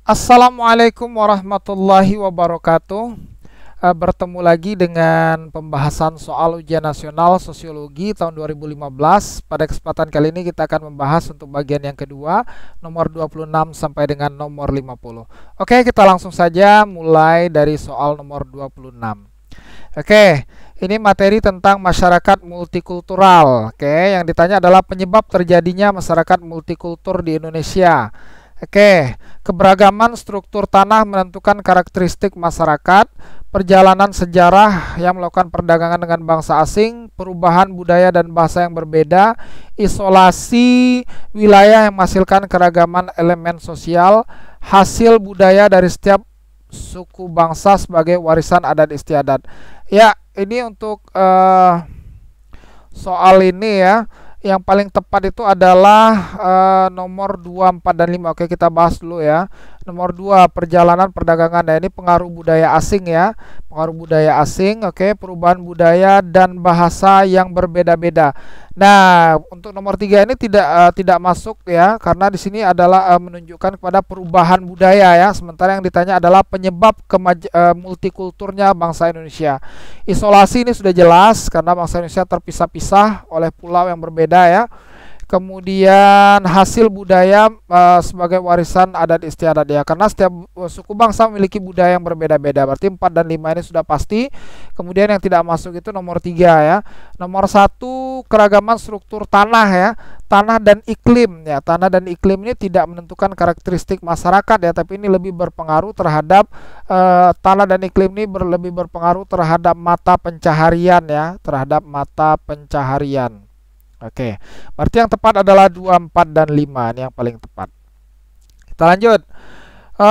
Assalamualaikum warahmatullahi wabarakatuh. Bertemu lagi dengan pembahasan soal ujian nasional sosiologi tahun 2015. Pada kesempatan kali ini kita akan membahas untuk bagian yang kedua, nomor 26 sampai dengan nomor 50. Oke, kita langsung saja mulai dari soal nomor 26. Oke, ini materi tentang masyarakat multikultural. Oke, yang ditanya adalah penyebab terjadinya masyarakat multikultur di Indonesia. Oke, keberagaman struktur tanah menentukan karakteristik masyarakat, perjalanan sejarah yang melakukan perdagangan dengan bangsa asing, perubahan budaya dan bahasa yang berbeda, isolasi wilayah yang menghasilkan keragaman elemen sosial, hasil budaya dari setiap suku bangsa sebagai warisan adat istiadat. Ya, ini untuk soal ini ya. Yang paling tepat itu adalah nomor 2, 4, dan 5. Oke, kita bahas dulu ya. Nomor 2, perjalanan perdagangan. Nah, ini pengaruh budaya asing ya. Pengaruh budaya asing, oke, perubahan budaya dan bahasa yang berbeda-beda. Nah, untuk nomor 3 ini tidak masuk ya, karena di sini adalah menunjukkan kepada perubahan budaya ya. Sementara yang ditanya adalah penyebab multikulturnya bangsa Indonesia. Isolasi ini sudah jelas karena bangsa Indonesia terpisah-pisah oleh pulau yang berbeda ya. Kemudian hasil budaya sebagai warisan adat istiadat ya, karena setiap suku bangsa memiliki budaya yang berbeda-beda. Berarti 4 dan 5 ini sudah pasti. Kemudian yang tidak masuk itu nomor 3 ya. Nomor 1, keragaman struktur tanah ya. Tanah dan iklim ya. Tanah dan iklim ini tidak menentukan karakteristik masyarakat ya, tapi ini lebih berpengaruh terhadap tanah dan iklim ini lebih berpengaruh terhadap mata pencaharian ya, terhadap mata pencaharian. Oke, berarti yang tepat adalah 2, 4, dan 5. Ini yang paling tepat. Kita lanjut.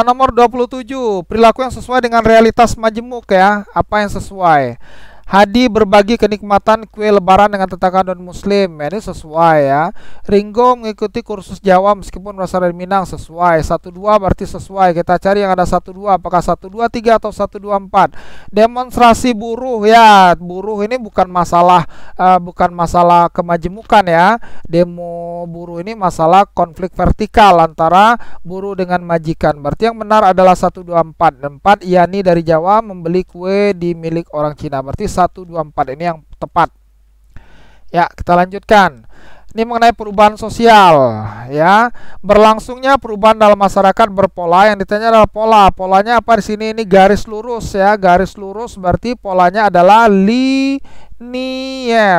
Nomor 27, perilaku yang sesuai dengan realitas majemuk ya. Apa yang sesuai? Hadi berbagi kenikmatan kue lebaran dengan tetangga non-muslim. Ini sesuai ya. Ringo mengikuti kursus Jawa meskipun berasal dari Minang. Sesuai. 1-2 berarti sesuai. Kita cari yang ada 1-2. Apakah 1-2-3 atau 1-2-4? Demonstrasi buruh ya. Buruh ini bukan masalah kemajemukan ya. Demo buruh ini masalah konflik vertikal antara buruh dengan majikan. Berarti yang benar adalah 1-2-4. 4, Yani dari Jawa membeli kue di milik orang Cina. Berarti 1-2-4 ini yang tepat. Ya, kita lanjutkan. Ini mengenai perubahan sosial ya. Berlangsungnya perubahan dalam masyarakat berpola. Yang ditanya adalah pola. Polanya apa di sini? Ini garis lurus ya. Garis lurus berarti polanya adalah linier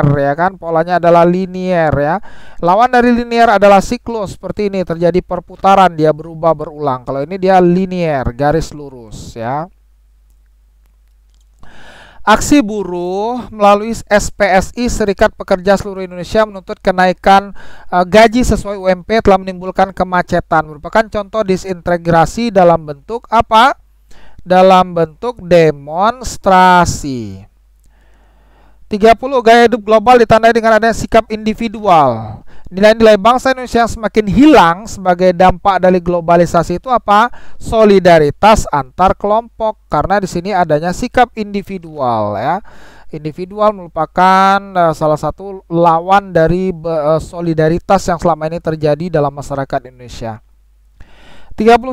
ya kan. Polanya adalah linier ya. Lawan dari linier adalah siklus. Seperti ini, terjadi perputaran, dia berubah berulang. Kalau ini dia linier, garis lurus ya. Aksi buruh melalui SPSI Serikat Pekerja Seluruh Indonesia menuntut kenaikan gaji sesuai UMP telah menimbulkan kemacetan. Merupakan contoh disintegrasi dalam bentuk apa? Dalam bentuk demonstrasi. 30, gaya hidup global ditandai dengan adanya sikap individual. Nilai-nilai bangsa Indonesia yang semakin hilang sebagai dampak dari globalisasi itu apa? Solidaritas antar kelompok. Karena di sini adanya sikap individual ya. Individual merupakan salah satu lawan dari solidaritas yang selama ini terjadi dalam masyarakat Indonesia. 31.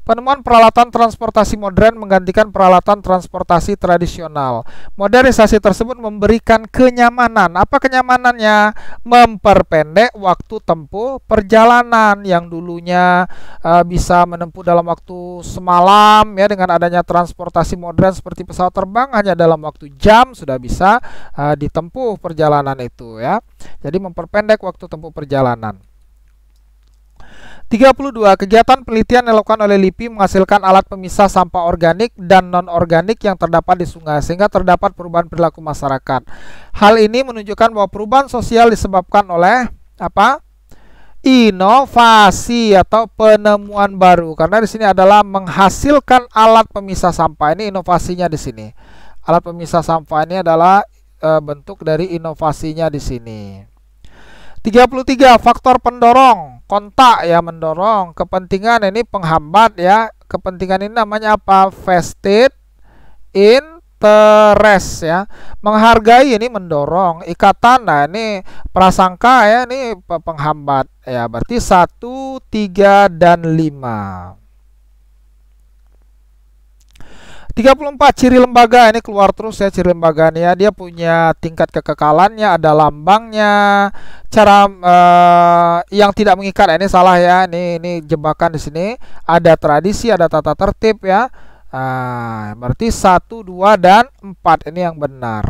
Penemuan peralatan transportasi modern menggantikan peralatan transportasi tradisional. Modernisasi tersebut memberikan kenyamanan. Apa kenyamanannya? Memperpendek waktu tempuh perjalanan yang dulunya bisa menempuh dalam waktu semalam ya, dengan adanya transportasi modern seperti pesawat terbang hanya dalam waktu jam sudah bisa ditempuh perjalanan itu ya. Jadi memperpendek waktu tempuh perjalanan. 32. Kegiatan penelitian yang dilakukan oleh LIPI menghasilkan alat pemisah sampah organik dan non-organik yang terdapat di sungai, sehingga terdapat perubahan perilaku masyarakat. Hal ini menunjukkan bahwa perubahan sosial disebabkan oleh apa? Inovasi atau penemuan baru. Karena di sini adalah menghasilkan alat pemisah sampah. Ini inovasinya di sini. Alat pemisah sampah ini adalah bentuk dari inovasinya di sini. 33. Faktor pendorong, kontak ya, mendorong. Kepentingan ini penghambat ya. Kepentingan ini namanya apa? Vested interest ya. Menghargai ini mendorong. Ikatan, nah ini prasangka ya, ini penghambat ya. Berarti 1, 3, dan 5. 34 ciri lembaga, ini keluar terus ya ciri lembaganya. Dia punya tingkat kekekalannya, ada lambangnya, cara yang tidak mengikat. Ini salah ya, ini jebakan di sini. Ada tradisi, ada tata tertib ya. Berarti 1, 2 dan 4 ini yang benar.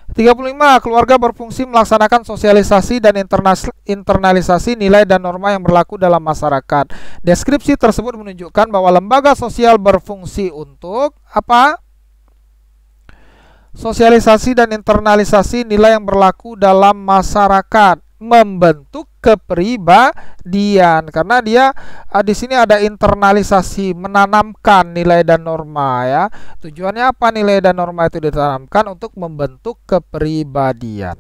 35. Keluarga berfungsi melaksanakan sosialisasi dan internalisasi nilai dan norma yang berlaku dalam masyarakat. Deskripsi tersebut menunjukkan bahwa lembaga sosial berfungsi untuk apa? Sosialisasi dan internalisasi nilai yang berlaku dalam masyarakat, membentuk kepribadian. Karena dia di sini ada internalisasi, menanamkan nilai dan norma ya. Tujuannya apa nilai dan norma itu ditanamkan? Untuk membentuk kepribadian.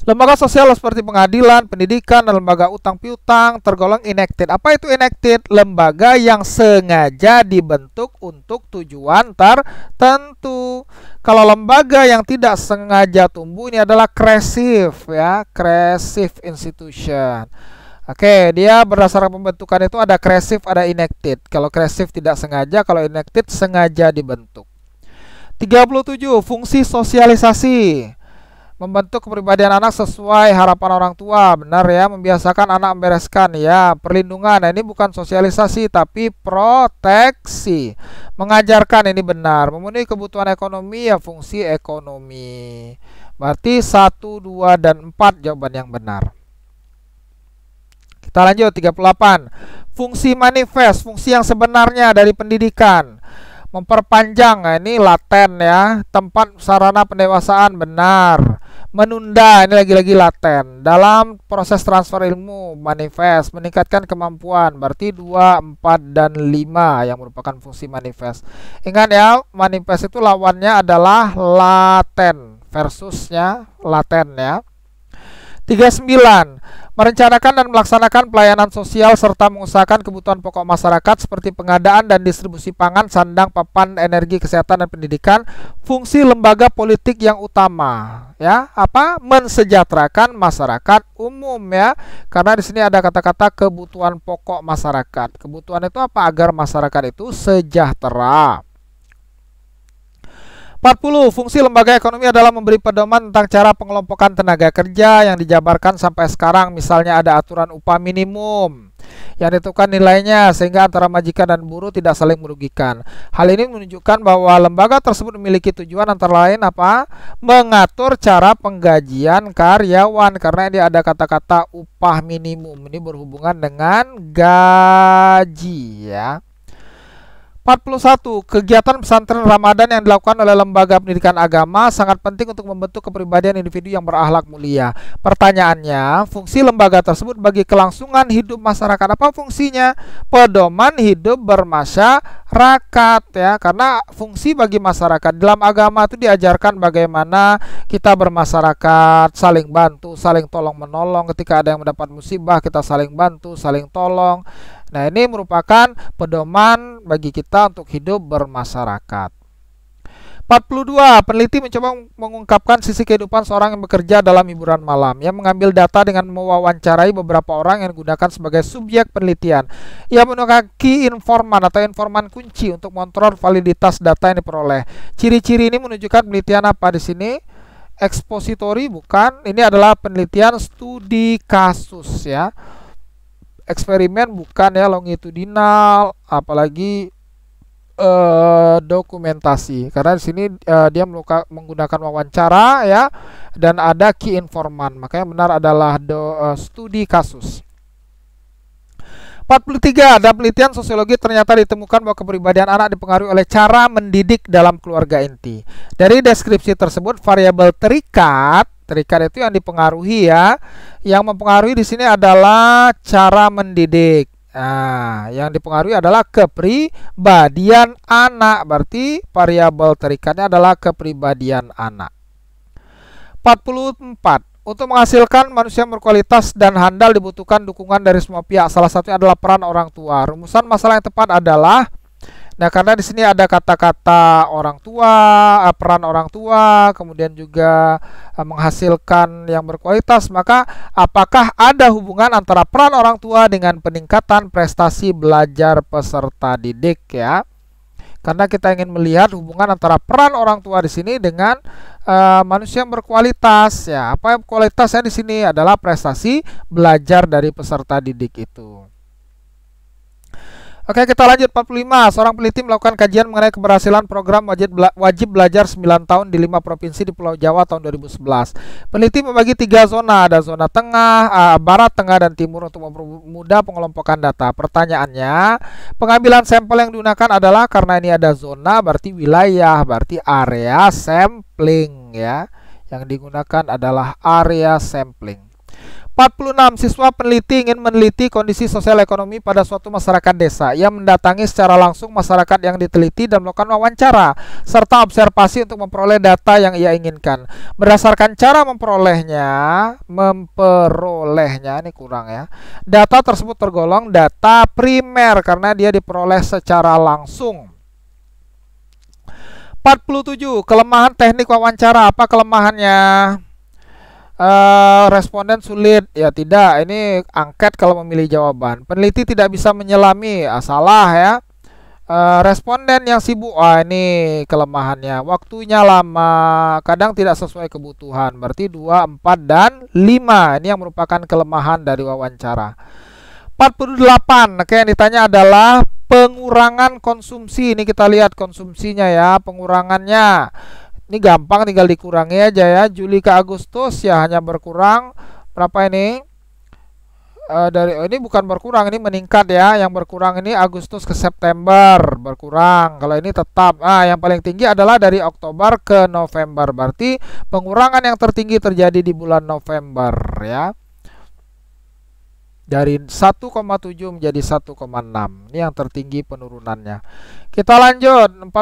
Lembaga sosial seperti pengadilan, pendidikan, dan lembaga utang piutang tergolong enacted. Apa itu enacted? Lembaga yang sengaja dibentuk untuk tujuan tertentu. Kalau lembaga yang tidak sengaja tumbuh, ini adalah creative ya, creative institution. Oke, dia berdasarkan pembentukan itu ada creative, ada enacted. Kalau creative tidak sengaja, kalau enacted sengaja dibentuk. 37. Fungsi sosialisasi. Membentuk kepribadian anak sesuai harapan orang tua. Benar ya, membiasakan anak membereskan ya. Perlindungan, nah, ini bukan sosialisasi tapi proteksi. Mengajarkan, ini benar. Memenuhi kebutuhan ekonomi ya, fungsi ekonomi. Berarti 1, 2 dan 4 jawaban yang benar. Kita lanjut 38. Fungsi manifest, fungsi yang sebenarnya dari pendidikan. Memperpanjang, nah ini laten ya. Tempat sarana pendewasaan, benar. Menunda, ini lagi-lagi laten. Dalam proses transfer ilmu, manifest. Meningkatkan kemampuan, berarti 2, 4 dan 5 yang merupakan fungsi manifest. Ingat ya, manifest itu lawannya adalah laten, versusnya laten ya. 39. Merencanakan dan melaksanakan pelayanan sosial serta mengusahakan kebutuhan pokok masyarakat seperti pengadaan dan distribusi pangan, sandang, papan, energi, kesehatan, dan pendidikan. Fungsi lembaga politik yang utama ya, apa? Mensejahterakan masyarakat umum ya. Karena di sini ada kata-kata kebutuhan pokok masyarakat. Kebutuhan itu apa? Agar masyarakat itu sejahtera. 40. Fungsi lembaga ekonomi adalah memberi pedoman tentang cara pengelompokan tenaga kerja yang dijabarkan sampai sekarang. Misalnya ada aturan upah minimum yang ditentukan nilainya sehingga antara majikan dan buruh tidak saling merugikan. Hal ini menunjukkan bahwa lembaga tersebut memiliki tujuan antara lain apa? Mengatur cara penggajian karyawan, karena dia ada kata-kata upah minimum. Ini berhubungan dengan gaji ya. 41. Kegiatan pesantren Ramadan yang dilakukan oleh lembaga pendidikan agama sangat penting untuk membentuk kepribadian individu yang berakhlak mulia. Pertanyaannya, fungsi lembaga tersebut bagi kelangsungan hidup masyarakat. Apa fungsinya? Pedoman hidup bermasyarakat ya, karena fungsi bagi masyarakat. Dalam agama itu diajarkan bagaimana kita bermasyarakat, saling bantu, saling tolong menolong. Ketika ada yang mendapat musibah, kita saling bantu, saling tolong. Nah, ini merupakan pedoman bagi kita untuk hidup bermasyarakat. 42. Peneliti mencoba mengungkapkan sisi kehidupan seorang yang bekerja dalam hiburan malam. Ia mengambil data dengan mewawancarai beberapa orang yang digunakan sebagai subjek penelitian. Ia menggunakan key informan atau informan kunci untuk mengontrol validitas data yang diperoleh. Ciri-ciri ini menunjukkan penelitian apa di sini? Expository bukan. Ini adalah penelitian studi kasus ya. Eksperimen bukan ya, longitudinal, apalagi dokumentasi. Karena di sini dia menggunakan wawancara ya, dan ada key informan. Makanya benar adalah studi kasus. 43. Ada penelitian sosiologi ternyata ditemukan bahwa kepribadian anak dipengaruhi oleh cara mendidik dalam keluarga inti. Dari deskripsi tersebut, variabel terikat itu yang dipengaruhi ya. Yang mempengaruhi di sini adalah cara mendidik. Nah, yang dipengaruhi adalah kepribadian anak. Berarti variabel terikatnya adalah kepribadian anak. 44. Untuk menghasilkan manusia berkualitas dan handal dibutuhkan dukungan dari semua pihak. Salah satunya adalah peran orang tua. Rumusan masalah yang tepat adalah, Nah, karena di sini ada kata-kata orang tua, peran orang tua, kemudian juga menghasilkan yang berkualitas, maka apakah ada hubungan antara peran orang tua dengan peningkatan prestasi belajar peserta didik ya? Karena kita ingin melihat hubungan antara peran orang tua di sini dengan manusia yang berkualitas ya. Apa yang kualitasnya di sini adalah prestasi belajar dari peserta didik itu. Oke, kita lanjut 45. Seorang peneliti melakukan kajian mengenai keberhasilan program wajib belajar 9 tahun di 5 provinsi di Pulau Jawa tahun 2011. Peneliti membagi 3 zona, ada zona tengah, barat, tengah, dan timur untuk mempermudah pengelompokan data. Pertanyaannya, pengambilan sampel yang digunakan adalah karena ini ada zona, berarti wilayah, berarti area sampling ya. Yang digunakan adalah area sampling. 46. Siswa peneliti ingin meneliti kondisi sosial ekonomi pada suatu masyarakat desa. Ia mendatangi secara langsung masyarakat yang diteliti dan melakukan wawancara serta observasi untuk memperoleh data yang ia inginkan. Berdasarkan cara memperolehnya ini kurang ya. Data tersebut tergolong data primer karena dia diperoleh secara langsung. 47. Kelemahan teknik wawancara. Apa kelemahannya? Responden sulit ya, tidak, ini angket kalau memilih jawaban. Peneliti tidak bisa menyelami, salah ya. Responden yang sibuk, ini kelemahannya. Waktunya lama, kadang tidak sesuai kebutuhan, berarti 2, 4, dan 5. Ini yang merupakan kelemahan dari wawancara. 48. Oke, yang ditanya adalah pengurangan konsumsi. Ini kita lihat konsumsinya ya, pengurangannya. Ini gampang, tinggal dikurangi aja ya. Juli ke Agustus ya hanya berkurang berapa ini? Ini bukan berkurang, ini meningkat ya. Yang berkurang ini Agustus ke September berkurang. Kalau ini tetap. Yang paling tinggi adalah dari Oktober ke November. Berarti pengurangan yang tertinggi terjadi di bulan November ya. Dari 1,7 menjadi 1,6. Ini yang tertinggi penurunannya. Kita lanjut 49.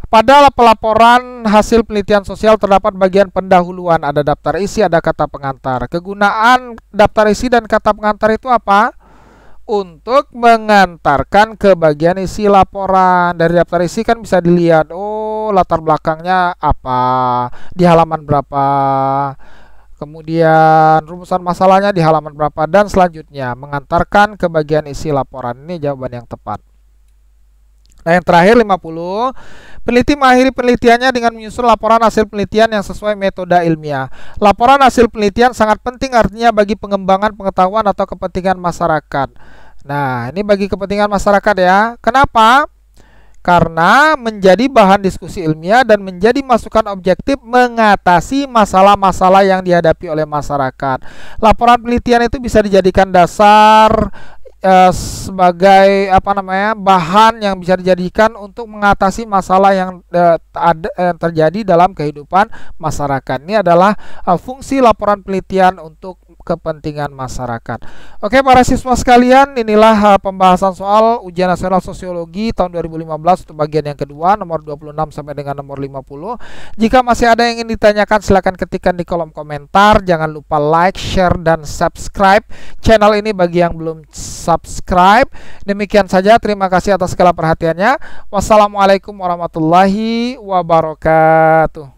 Pada pelaporan hasil penelitian sosial terdapat bagian pendahuluan, ada daftar isi, ada kata pengantar. Kegunaan daftar isi dan kata pengantar itu apa? Untuk mengantarkan ke bagian isi laporan. Dari daftar isi kan bisa dilihat, latar belakangnya apa, di halaman berapa, kemudian rumusan masalahnya di halaman berapa, dan selanjutnya mengantarkan ke bagian isi laporan. Ini jawaban yang tepat. Nah, yang terakhir 50, peneliti mengakhiri penelitiannya dengan menyusun laporan hasil penelitian yang sesuai metode ilmiah. Laporan hasil penelitian sangat penting artinya bagi pengembangan pengetahuan atau kepentingan masyarakat. Nah, ini bagi kepentingan masyarakat ya. Kenapa? Karena menjadi bahan diskusi ilmiah dan menjadi masukan objektif mengatasi masalah-masalah yang dihadapi oleh masyarakat. Laporan penelitian itu bisa dijadikan dasar sebagai bahan yang bisa dijadikan untuk mengatasi masalah yang terjadi dalam kehidupan masyarakat. Ini adalah fungsi laporan penelitian untuk kepentingan masyarakat. Oke, para siswa sekalian, inilah pembahasan soal ujian nasional sosiologi tahun 2015 untuk bagian yang kedua, nomor 26 sampai dengan nomor 50. Jika masih ada yang ingin ditanyakan, silakan ketikkan di kolom komentar. Jangan lupa like, share, dan subscribe channel ini bagi yang belum subscribe. Demikian saja, terima kasih atas segala perhatiannya. Wassalamualaikum warahmatullahi wabarakatuh.